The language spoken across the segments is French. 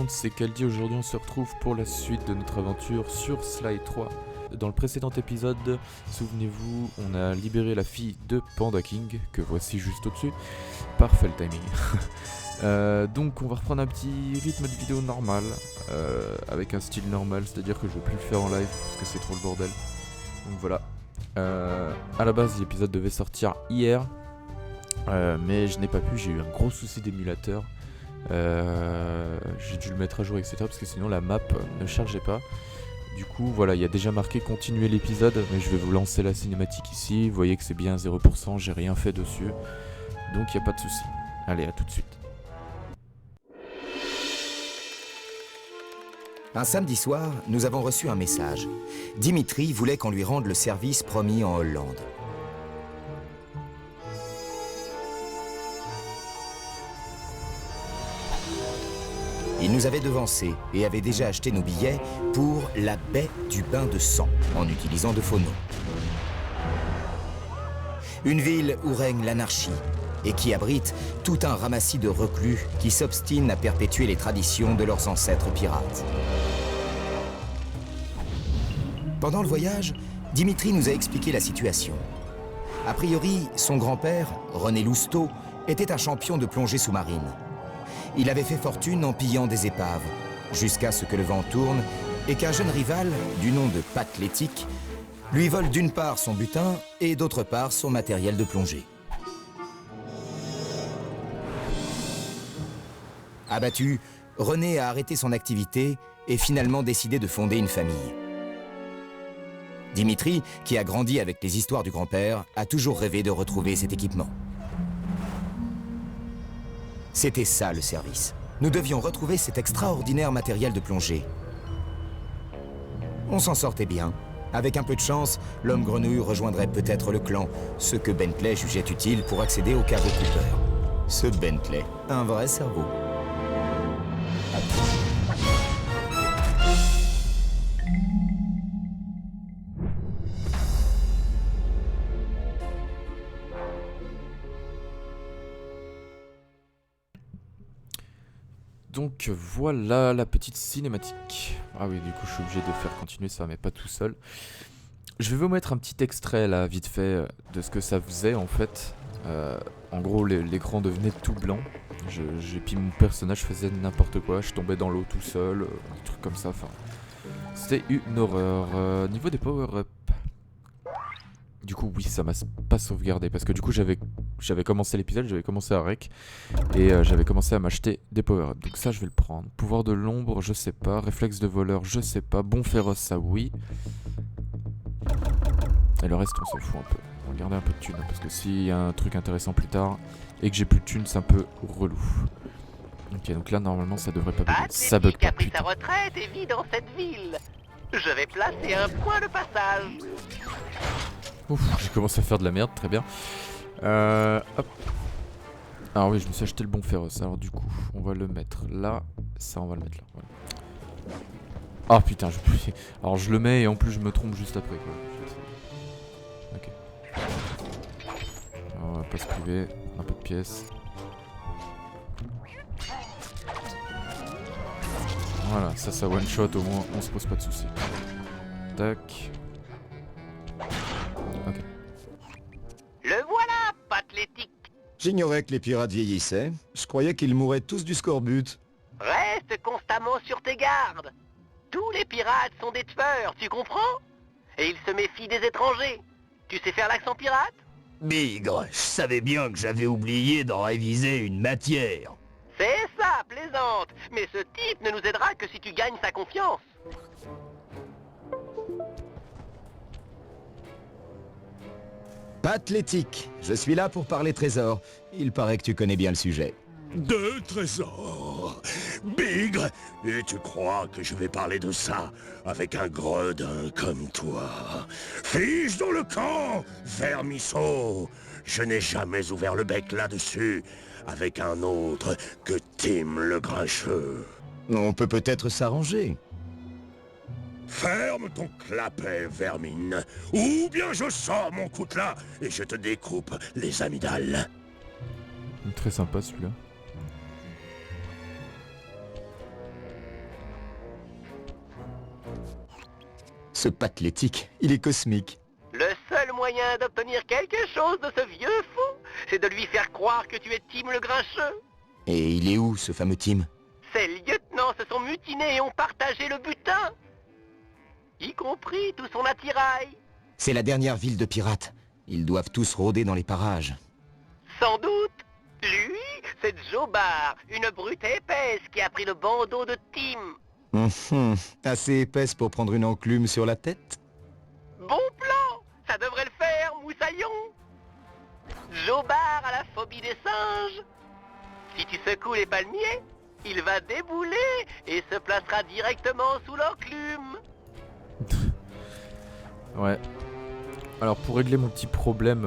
monde, c'est Kaldi. Aujourd'hui on se retrouve pour la suite de notre aventure sur Sly 3. Dans le précédent épisode, souvenez-vous, on a libéré la fille de Panda King, que voici juste au-dessus. Parfait le timing. Donc on va reprendre un petit rythme de vidéo normal, avec un style normal, c'est-à-dire que je vais plus le faire en live parce que c'est trop le bordel. Donc voilà. À la base l'épisode devait sortir hier, mais je n'ai pas pu, j'ai eu un gros souci d'émulateur. J'ai dû le mettre à jour, etc. parce que sinon la map ne chargeait pas. Du coup voilà, il y a déjà marqué continuer l'épisode, mais je vais vous lancer la cinématique ici. Vous voyez que c'est bien 0%, j'ai rien fait dessus, donc il n'y a pas de souci. Allez, à tout de suite. Un samedi soir, nous avons reçu un message. Dimitri voulait qu'on lui rende le service promis en Hollande. Il nous avait devancés et avait déjà acheté nos billets pour la baie du bain de sang, en utilisant de faux noms. Une ville où règne l'anarchie et qui abrite tout un ramassis de reclus qui s'obstinent à perpétuer les traditions de leurs ancêtres pirates. Pendant le voyage, Dimitri nous a expliqué la situation. A priori, son grand-père, René Lousteau, était un champion de plongée sous-marine. Il avait fait fortune en pillant des épaves, jusqu'à ce que le vent tourne et qu'un jeune rival, du nom de Patlétique, lui vole d'une part son butin et d'autre part son matériel de plongée. Abattu, René a arrêté son activité et finalement décidé de fonder une famille. Dimitri, qui a grandi avec les histoires du grand-père, a toujours rêvé de retrouver cet équipement. C'était ça le service. Nous devions retrouver cet extraordinaire matériel de plongée. On s'en sortait bien. Avec un peu de chance, l'homme grenouille rejoindrait peut-être le clan, ce que Bentley jugeait utile pour accéder au caveau Cooper. Ce Bentley, un vrai cerveau. Donc voilà la petite cinématique. Ah oui, du coup je suis obligé de faire continuer ça, mais pas tout seul. Je vais vous mettre un petit extrait là, vite fait, de ce que ça faisait en fait. En gros, l'écran devenait tout blanc. Puis mon personnage faisait n'importe quoi, je tombais dans l'eau tout seul, des trucs comme ça. Enfin, c'était une horreur. Niveau des power-up. Du coup, oui, ça m'a pas sauvegardé parce que du coup, j'avais commencé l'épisode, j'avais commencé à rec et j'avais commencé à m'acheter des power-ups. Donc ça, je vais le prendre. Pouvoir de l'ombre, je sais pas. Réflexe de voleur, je sais pas. Bon féroce, ça oui. Et le reste, on s'en fout un peu. On va garder un peu de thunes parce que s'il y a un truc intéressant plus tard et que j'ai plus de thunes, c'est un peu relou. Ok, donc là, normalement, ça devrait pas bugger. Ça bug pas, a pris putain. sa retraite et vit dans cette ville. Je vais placer un point de passage. Ouf, j'ai commencé à faire de la merde, très bien. Hop. Alors oui, je me suis acheté le bon féroce. Alors du coup, on va le mettre là. Ça, on va le mettre là. Voilà. Ah putain, alors je le mets et en plus je me trompe juste après quoi. Ok. Alors, on va pas se priver. Un peu de pièces. Voilà, ça one shot au moins, on se pose pas de soucis. Tac. Ok. Le voilà, Patlétique. J'ignorais que les pirates vieillissaient. Je croyais qu'ils mouraient tous du scorbut. Reste constamment sur tes gardes. Tous les pirates sont des tueurs, tu comprends? Et ils se méfient des étrangers. Tu sais faire l'accent pirate? Bigre, je savais bien que j'avais oublié d'en réviser une matière. C'est ça, plaisante. Mais ce type ne nous aidera que si tu gagnes sa confiance. Patlétique, je suis là pour parler trésor. Il paraît que tu connais bien le sujet. De trésors. Bigre, et tu crois que je vais parler de ça avec un gredin comme toi? Fiche dans le camp, vermisseau. Je n'ai jamais ouvert le bec là-dessus avec un autre que Tim le Grincheux. On peut peut-être s'arranger. Ferme ton clapet, vermine, ou bien je sors mon coutelas et je te découpe les amygdales. Très sympa celui-là. Ce pathétique, il est cosmique. Le seul moyen d'obtenir quelque chose de ce vieux fou, c'est de lui faire croire que tu es Tim le Grincheux. Et il est où, ce fameux Tim? Ces lieutenants se sont mutinés et ont partagé le butin, y compris tout son attirail. C'est la dernière ville de pirates. Ils doivent tous rôder dans les parages. Sans doute. Lui, c'est Jobar, une brute épaisse qui a pris le bandeau de Tim. Assez épaisse pour prendre une enclume sur la tête? Bon plan, ça devrait le faire, moussaillon. Jobar a la phobie des singes. Si tu secoues les palmiers, il va débouler et se placera directement sous l'enclume. Ouais. Alors pour régler mon petit problème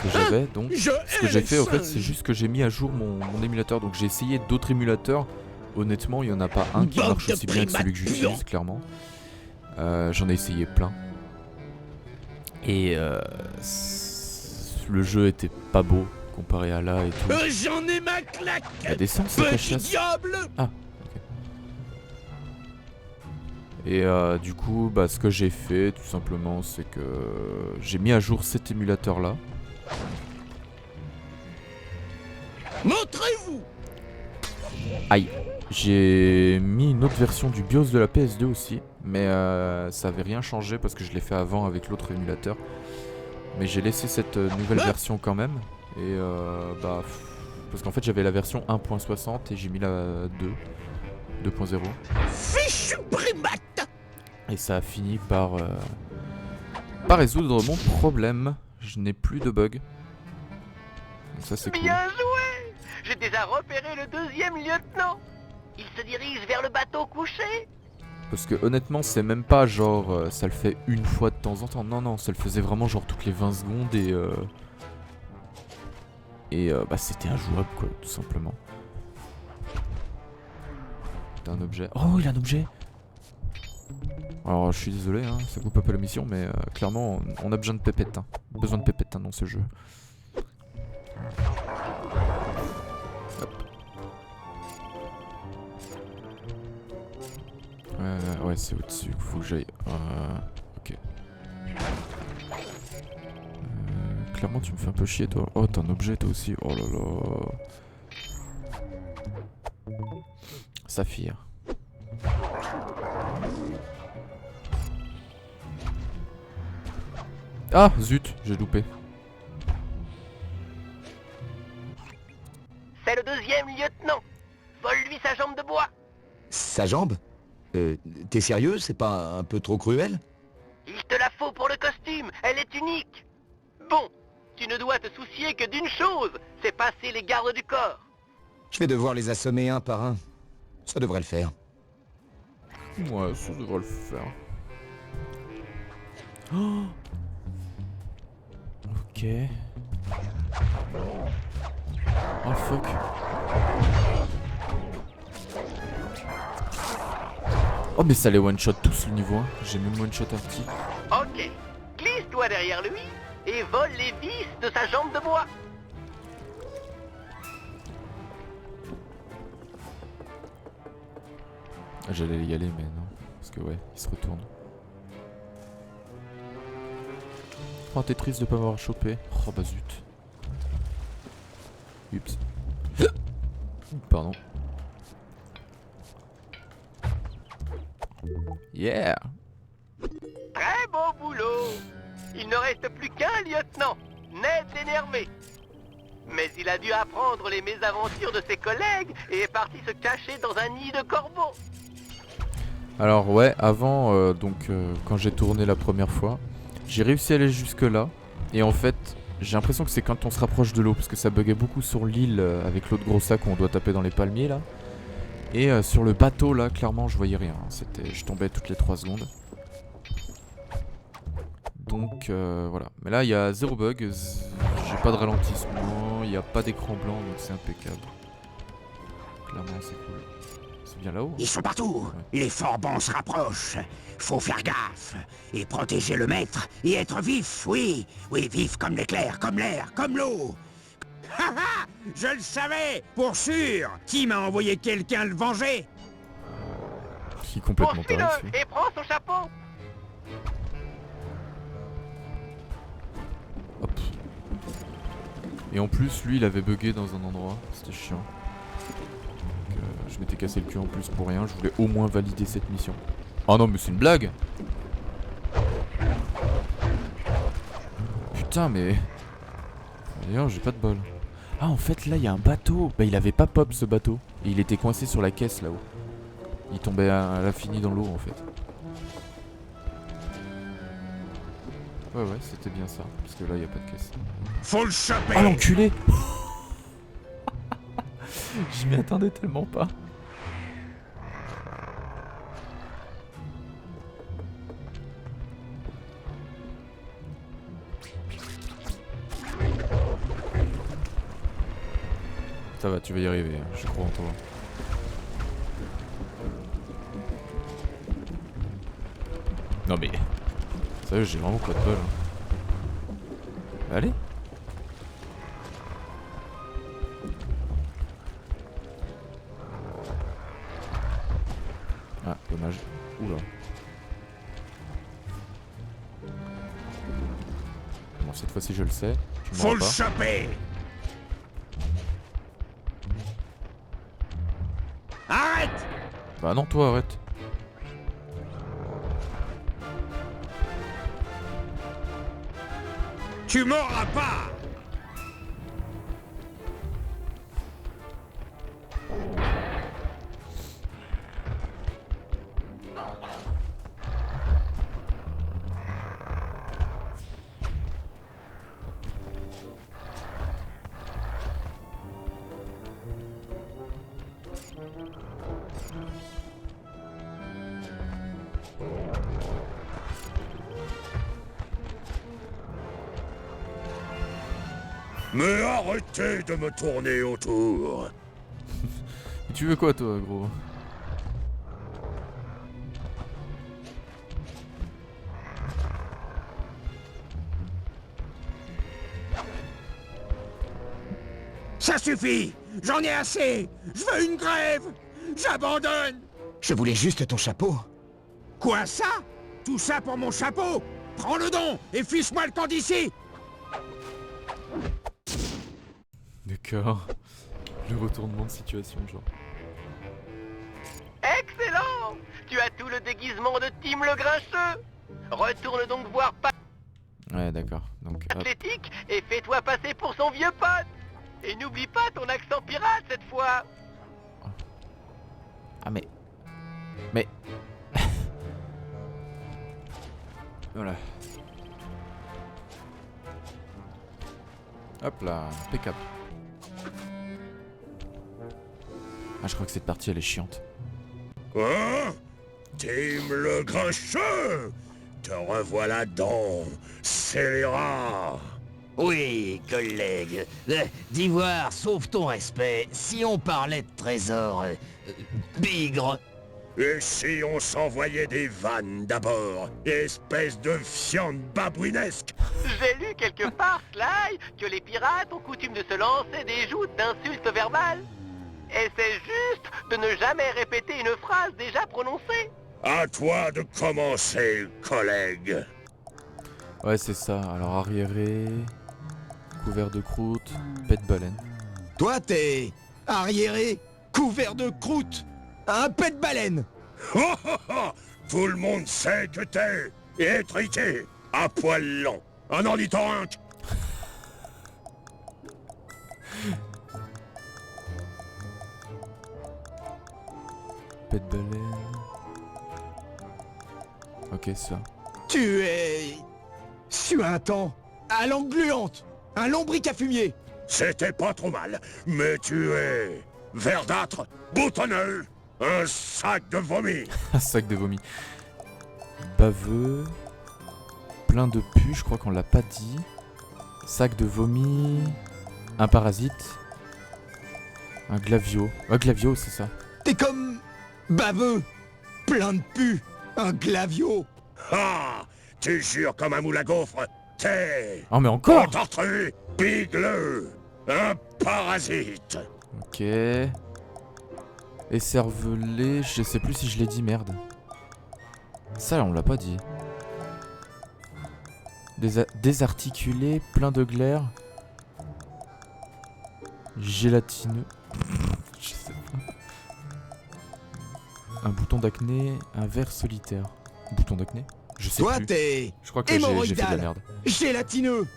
que j'avais, donc ce que j'ai fait en fait, c'est juste que j'ai mis à jour mon émulateur. Donc j'ai essayé d'autres émulateurs. Honnêtement, il n'y en a pas un qui marche aussi bien que celui que j'utilise, clairement. J'en ai essayé plein. Et le jeu était pas beau comparé à là et tout. J'en ai ma claque. La descente, c'est caché. Diable. Ah, ok. Et du coup, bah, ce que j'ai fait, tout simplement, c'est que j'ai mis à jour cet émulateur-là. Montrez-vous. Aïe. J'ai mis une autre version du BIOS de la PS2 aussi, mais ça avait rien changé parce que je l'ai fait avant avec l'autre émulateur. Mais j'ai laissé cette nouvelle version quand même, et bah, parce qu'en fait j'avais la version 1.60 et j'ai mis la 2.0. Fichu primate. Et ça a fini par résoudre mon problème. Je n'ai plus de bugs. Donc ça c'est cool. Bien joué. J'ai déjà repéré le deuxième lieutenant. Il se dirige vers le bateau couché. Parce que honnêtement c'est même pas genre ça le fait une fois de temps en temps. Non non, ça le faisait vraiment genre toutes les 20 secondes et bah c'était injouable quoi, tout simplement. T'as un objet. Oh il a un objet. Alors je suis désolé hein, ça coupe un peu la mission mais clairement on a besoin de pépettes hein. Besoin de pépettes hein, dans ce jeu. Ouais c'est au-dessus, faut que j'aille. Ok. Clairement tu me fais un peu chier toi. Oh t'as un objet toi aussi. Oh là là. Saphir. Ah zut, j'ai loupé. C'est le deuxième lieutenant. Vole-lui sa jambe de bois. Sa jambe? T'es sérieux? C'est pas un peu trop cruel? Il te la faut pour le costume, elle est unique. Bon, tu ne dois te soucier que d'une chose, c'est passer les gardes du corps. Je vais devoir les assommer un par un. Ça devrait le faire. Ouais, ça devrait le faire. Oh ok. Oh fuck. Oh mais ça les one shot tous le niveau 1. J'ai même one shot un petit. Ok, glisse-toi derrière lui et vole les vis de sa jambe de bois. J'allais y aller mais non. Parce que ouais, il se retourne. Oh t'es triste de pas m'avoir chopé. Oh bah zut. Oups. Pardon. Yeah. Très beau boulot. Il ne reste plus qu'un lieutenant, Ned l'énervé. Mais il a dû apprendre les mésaventures de ses collègues et est parti se cacher dans un nid de corbeaux. Alors ouais, avant, quand j'ai tourné la première fois, j'ai réussi à aller jusque là. Et en fait, j'ai l'impression que c'est quand on se rapproche de l'eau, parce que ça buguait beaucoup sur l'île avec l'autre gros sac où on doit taper dans les palmiers là. Et sur le bateau là, clairement je voyais rien, je tombais toutes les 3 secondes. Donc voilà, mais là il y a 0 bug, j'ai pas de ralentissement, il n'y a pas d'écran blanc donc c'est impeccable. Clairement c'est cool. C'est bien là-haut. Ils sont partout. Ouais. Les Forbans se rapprochent. Faut faire gaffe. Et protéger le maître. Et être vif, oui. Oui, vif comme l'éclair, comme l'air, comme l'eau. Haha, je le savais, pour sûr. Qui m'a envoyé quelqu'un le venger? Qui est complètement taré Poursuis-le celui. et prends son chapeau. Hop. Et en plus, lui, il avait bugué dans un endroit. C'était chiant. Donc, je m'étais cassé le cul en plus pour rien. Je voulais au moins valider cette mission. Oh non, mais c'est une blague! Putain, mais... D'ailleurs, j'ai pas de bol. Ah, en fait, là, il y a un bateau. Bah, il avait pas pop, ce bateau. Et il était coincé sur la caisse, là-haut. Il tombait à l'infini dans l'eau, en fait. Ouais, c'était bien ça. Parce que là, il y a pas de caisse. Faut le choper! Ah, l'enculé! Je m'y attendais tellement pas. Ça va, tu vas y arriver, je crois en toi. Non mais... Sérieux, j'ai vraiment pas de bol. Allez. Ah, dommage. Oula. Bon, cette fois-ci je le sais. Tu Faut m'auras le pas. choper! Arrête! Bah non, toi arrête. Tu m'auras pas! Mais arrêtez de me tourner autour. Mais tu veux quoi toi, gros? Ça suffit! J'en ai assez! Je veux une grève! J'abandonne! Je voulais juste ton chapeau. Quoi ça? Tout ça pour mon chapeau? Prends le don et fiche-moi le camp d'ici! D'accord. Le retournement de situation, genre. Excellent! Tu as tout le déguisement de Tim le Grincheux. Retourne donc voir Pat Ouais, d'accord. Donc, hop. Athlétique et fais-toi passer pour son vieux pote. Et n'oublie pas ton accent pirate cette fois. Ah mais... Mais... Voilà. Hop là, impeccable. Ah, je crois que cette partie elle est chiante. Hein? Tim le Grincheux! Te revoilà donc, scélérat! Oui, collègue. D'Ivoire, sauve ton respect. Si on parlait de trésor, bigre. Et si on s'envoyait des vannes d'abord, espèce de fiente babouinesque? J'ai lu quelque part, Sly, que les pirates ont coutume de se lancer des joutes d'insultes verbales. Essaie juste de ne jamais répéter une phrase déjà prononcée. À toi de commencer, collègue. Ouais, c'est ça. Alors, arriéré... Couvert de croûte... Pet baleine. Toi, t'es arriéré, couvert de croûte, un pet de baleine. Oh, oh, oh. Tout le monde sait que t'es étriqué, à poil long, un ornithorynque. Pet baleine... Ok, ça. Tu es suintant, à langue gluante, un lombric à fumier. C'était pas trop mal, mais tu es verdâtre, boutonneux, un sac de vomi. Un sac de vomi. Baveux... Plein de pu, je crois qu'on l'a pas dit. Sac de vomi... Un parasite... Un glavio. Ouais, glavio, c'est ça. T'es comme baveux, plein de pu, un glavio. Ah, tu jures comme un moule à gaufres. T'es Oh, mais encore! tortue, bigleux, un parasite. Ok. Écervelé, je sais plus si je l'ai dit, merde. Ça, on l'a pas dit. Désarticulé, plein de glaire. Gélatineux. Je sais pas. Un bouton d'acné, un ver solitaire. Bouton d'acné? Je sais Toi, plus. t'es Je crois que j'ai fait de la hémorroïdal, merde. gélatineux,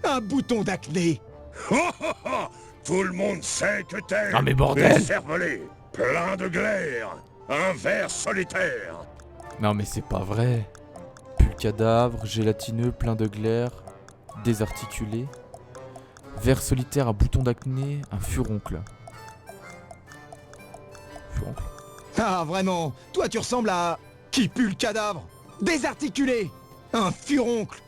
un bouton d'acné. Oh, oh, oh. Tout le monde sait que t'es Ah, mais bordel! cervelé, plein de glaire, un ver solitaire. Non mais c'est pas vrai. Pull cadavre, gélatineux, plein de glaire, désarticulé. Ver solitaire à bouton d'acné, un furoncle. Furoncle. Ah, vraiment, toi tu ressembles à... Qui pue le cadavre? Désarticulé, un furoncle.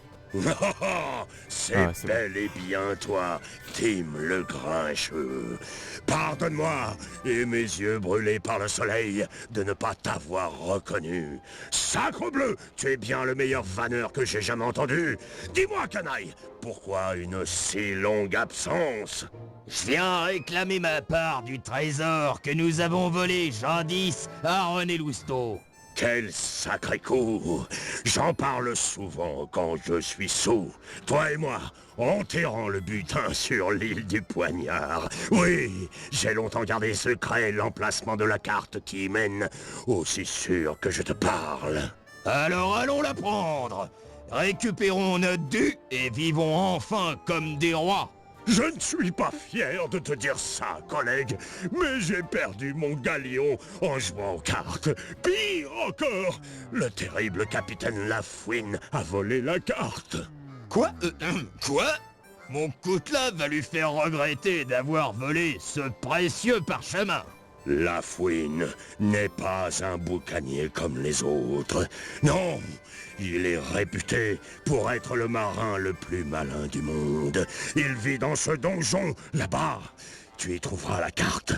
C'est Ah ouais, c'est bel et bien toi, Tim le Grincheux. Pardonne-moi, et mes yeux brûlés par le soleil, de ne pas t'avoir reconnu. Sacrebleu, tu es bien le meilleur vanneur que j'ai jamais entendu. Dis-moi, canaille, pourquoi une si longue absence? Je viens réclamer ma part du trésor que nous avons volé jadis à René Lousteau. Quel sacré coup! J'en parle souvent quand je suis sous. Toi et moi, enterrant le butin sur l'île du Poignard. Oui, j'ai longtemps gardé secret l'emplacement de la carte qui y mène, aussi sûr que je te parle. Alors allons la prendre. Récupérons notre dû et vivons enfin comme des rois. Je ne suis pas fier de te dire ça, collègue, mais j'ai perdu mon galion en jouant aux cartes. Pire encore, le terrible capitaine Lafouine a volé la carte. Quoi? Quoi? Mon coutelas va lui faire regretter d'avoir volé ce précieux parchemin. Lafouine n'est pas un boucanier comme les autres. Non, il est réputé pour être le marin le plus malin du monde. Il vit dans ce donjon, là-bas. Tu y trouveras la carte,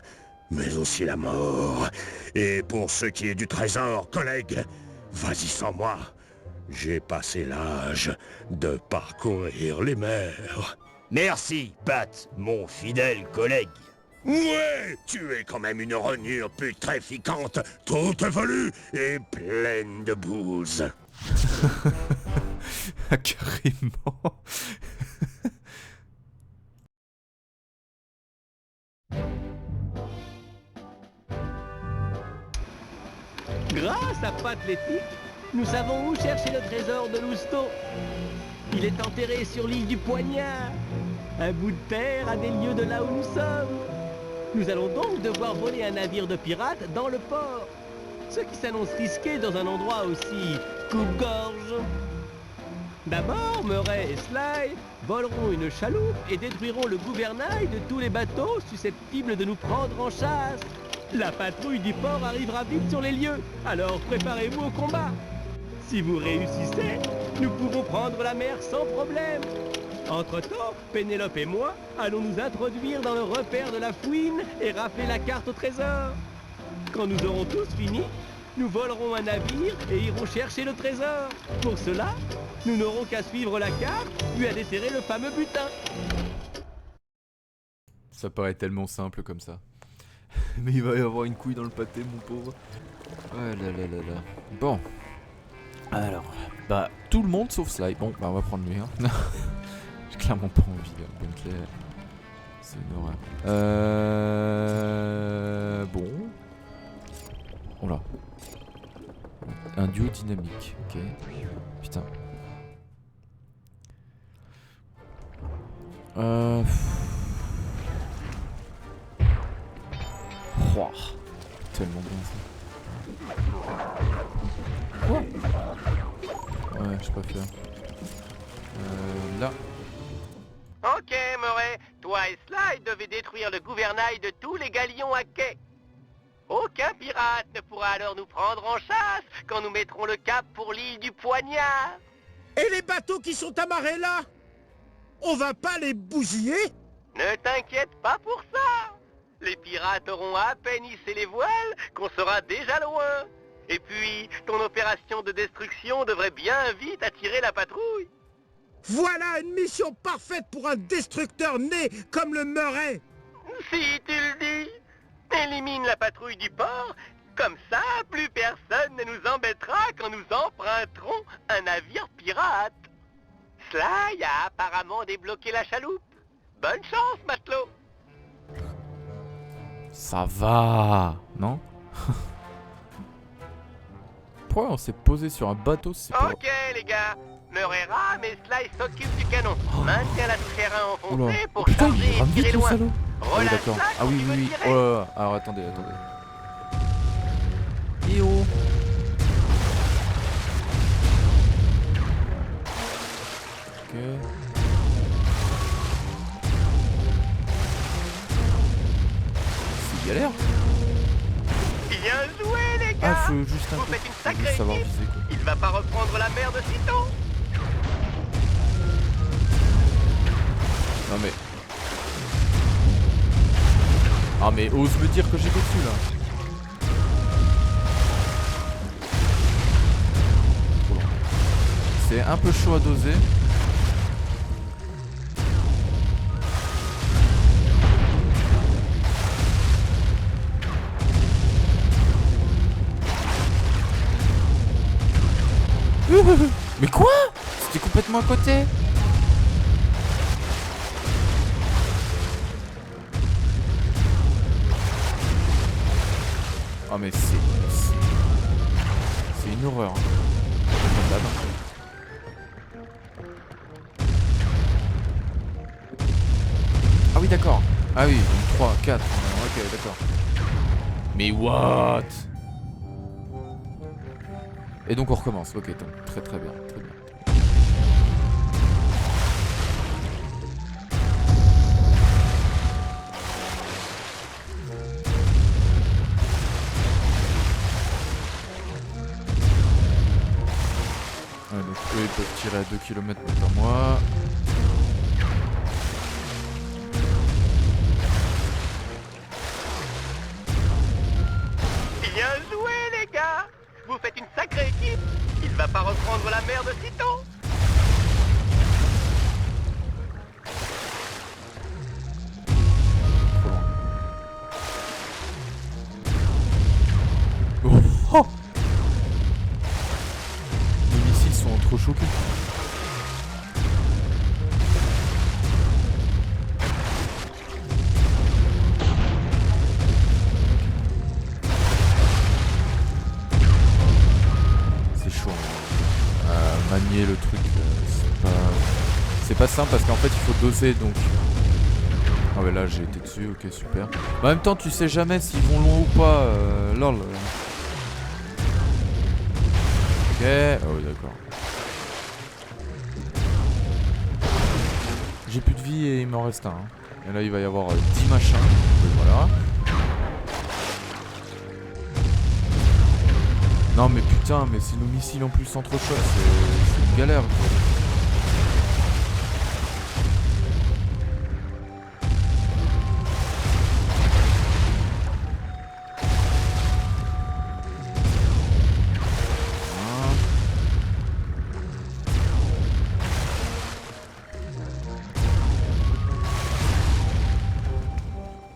mais aussi la mort. Et pour ce qui est du trésor, collègue, vas-y sans moi. J'ai passé l'âge de parcourir les mers. Merci, Pat, mon fidèle collègue. Ouais, tu es quand même une rognure putréfiquante, toute velue et pleine de bouse. Carrément. Grâce à Pat l'éthique, nous savons où chercher le trésor de Lousteau. Il est enterré sur l'île du Poignard, un bout de terre à des lieues de là où nous sommes. Nous allons donc devoir voler un navire de pirates dans le port, ce qui s'annonce risqué dans un endroit aussi coupe-gorge. D'abord, Murray et Sly voleront une chaloupe et détruiront le gouvernail de tous les bateaux susceptibles de nous prendre en chasse. La patrouille du port arrivera vite sur les lieux, alors préparez-vous au combat. Si vous réussissez, nous pourrons prendre la mer sans problème. Entre-temps, Pénélope et moi allons nous introduire dans le repère de la fouine et rafler la carte au trésor. Quand nous aurons tous fini, nous volerons un navire et irons chercher le trésor. Pour cela, nous n'aurons qu'à suivre la carte, puis à déterrer le fameux butin. Ça paraît tellement simple comme ça. Mais il va y avoir une couille dans le pâté, mon pauvre. Oh là là là là. Bon. Alors, bah, tout le monde sauf Sly. Bon, bah, on va prendre lui, hein. J'ai clairement pas envie, là. Bentley. C'est une horreur. Bon. Oh là. Un duo dynamique, ok. Putain. Oh, tellement bien ça. Quoi? Ouais, je préfère. Là. Ok, Murray, toi et Sly devez détruire le gouvernail de tous les galions à quai. Aucun pirate ne pourra alors nous prendre en chasse quand nous mettrons le cap pour l'île du Poignard. Et les bateaux qui sont amarrés là? On va pas les bousiller? Ne t'inquiète pas pour ça. Les pirates auront à peine hissé les voiles qu'on sera déjà loin. Et puis, ton opération de destruction devrait bien vite attirer la patrouille. Voilà une mission parfaite pour un destructeur né comme le Murray. Si tu le dis, élimine la patrouille du port. Comme ça, plus personne ne nous embêtera quand nous emprunterons un navire pirate. Sly a apparemment débloqué la chaloupe. Bonne chance, matelot. Ça va, non? Pourquoi on s'est posé sur un bateau si pas... Ok, les gars. Murray rame et Sly s'occupe du canon. Maintiens la touche R1 Oula. enfoncée pour Putain, charger il et rame tirer vite le loin. salaud. Ah oui, Relâche d'accord. là Ah quand oui, tu veux oui, oui. tirer. Oh là là. Alors attendez. Et oh. Ok. C'est galère. Bien joué, les Ah, gars. faut juste un Vous peu. faites une Faut sacrée juste savoir équipe. viser quoi. Il va pas reprendre la mer de sitôt. Non mais... Ah mais ose me dire que j'étais dessus là. Oula. C'est un peu chaud à doser. Mais quoi? C'était complètement à côté. Oh mais c'est une horreur. Ah oui d'accord. Ah oui, donc 3, 4. Ok d'accord. Mais what? Et donc on recommence. Ok, donc très bien. Ouais, donc eux ils peuvent tirer à 2 km par moi. Bien joué, les gars. Vous faites une sacrée équipe. Il va pas reprendre la mer de sitôt. Oh. Les missiles sont trop choqués. C'est chaud. Manier le truc, c'est pas simple parce qu'en fait il faut doser donc. Ah ouais là j'ai été dessus, ok super. Mais en même temps tu sais jamais s'ils vont loin ou pas, lol. Ok, ah ouais d'accord. J'ai plus de vie et il m'en reste un. Et là il va y avoir 10 machins. Et voilà. Non mais putain, mais c'est nos missiles en plus entre choc, c'est une galère quoi.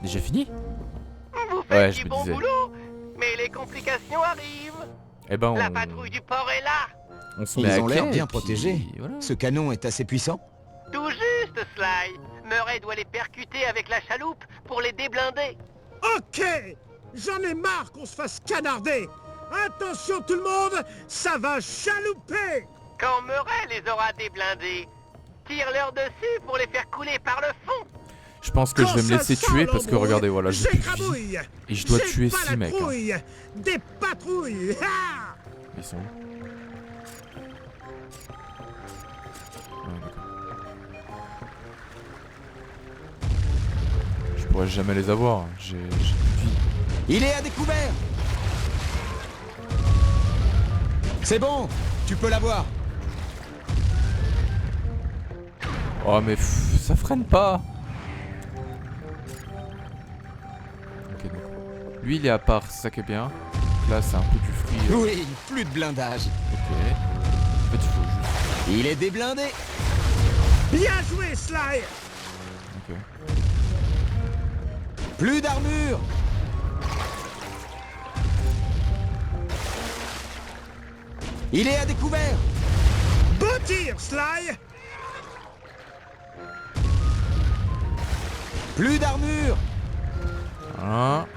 Déjà fini? Vous faites Ouais, je du me bon disais. boulot, mais les complications arrivent. Eh ben La patrouille du port est là. on se met à Ils ont l'air quai, bien et puis protégés. voilà. Ce canon est assez puissant. Tout juste, Sly. Murray doit les percuter avec la chaloupe pour les déblinder. Ok, j'en ai marre qu'on se fasse canarder. Attention tout le monde, ça va chalouper. Quand Murray les aura déblindés, tire-leur dessus pour les faire couler par le fond. Je pense que je vais me laisser tuer parce que regardez voilà, j'ai plus de vie. j'écrabouille. Et je dois J'ai tuer pas 6 la mecs. Hein. trouille. Des patrouilles. Ah Ils sont où? Ah, d'accord. Je pourrais jamais les avoir, j'ai plus de vie. Il est à découvert. C'est bon, tu peux l'avoir. Oh mais ça freine pas. Ok donc lui il est à part, c'est ça qui est bien. Donc là c'est un peu du free. Oui, plus de blindage. Ok. En fait il faut juste. Il est déblindé. Bien joué, Sly. Ok. Plus d'armure. Il est à découvert. Beau tir, Sly. Plus d'armure! Hein.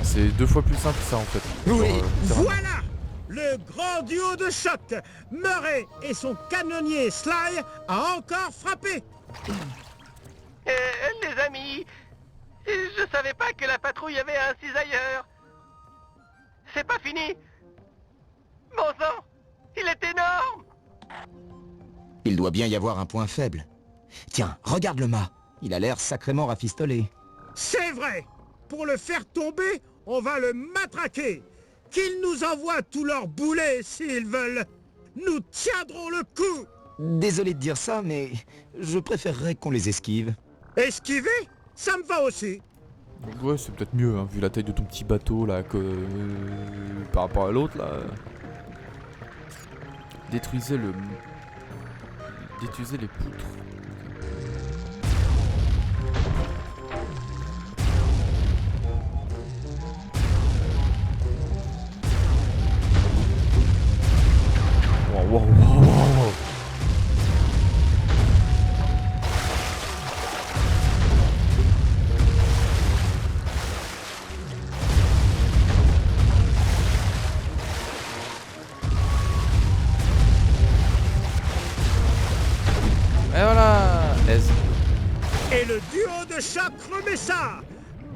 C'est 2 fois plus simple ça en fait. Oui, littéralement. Voilà! Le grand duo de choc! Murray et son canonnier Sly a encore frappé! Les amis, je savais pas que la patrouille avait un cisailleur. C'est pas fini. Bon sang, il est énorme. Il doit bien y avoir un point faible. Tiens, regarde le mât. Il a l'air sacrément rafistolé. C'est vrai! Pour le faire tomber, on va le matraquer! Qu'ils nous envoient tous leurs boulets s'ils veulent! Nous tiendrons le coup! Désolé de dire ça, mais je préférerais qu'on les esquive. Esquiver? Ça me va aussi! Ouais, c'est peut-être mieux, hein, vu la taille de ton petit bateau là, que par rapport à l'autre là. Détruisez les poutres. Wow, wow, wow, wow. Et voilà, aise. Et le duo de choc remet ça!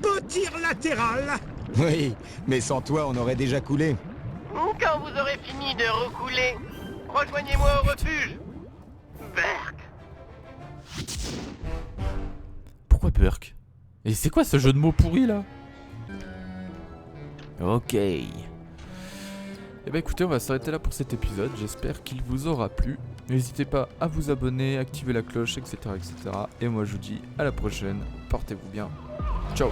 Beau tir latéral! Oui, mais sans toi, on aurait déjà coulé. Quand vous aurez fini de recouler, rejoignez-moi au refuge. Berk. Pourquoi Burk? Et c'est quoi ce jeu de mots pourri là? Ok. Eh ben écoutez, on va s'arrêter là pour cet épisode. J'espère qu'il vous aura plu. N'hésitez pas à vous abonner, activer la cloche, etc., etc. Et moi je vous dis à la prochaine. Portez-vous bien. Ciao.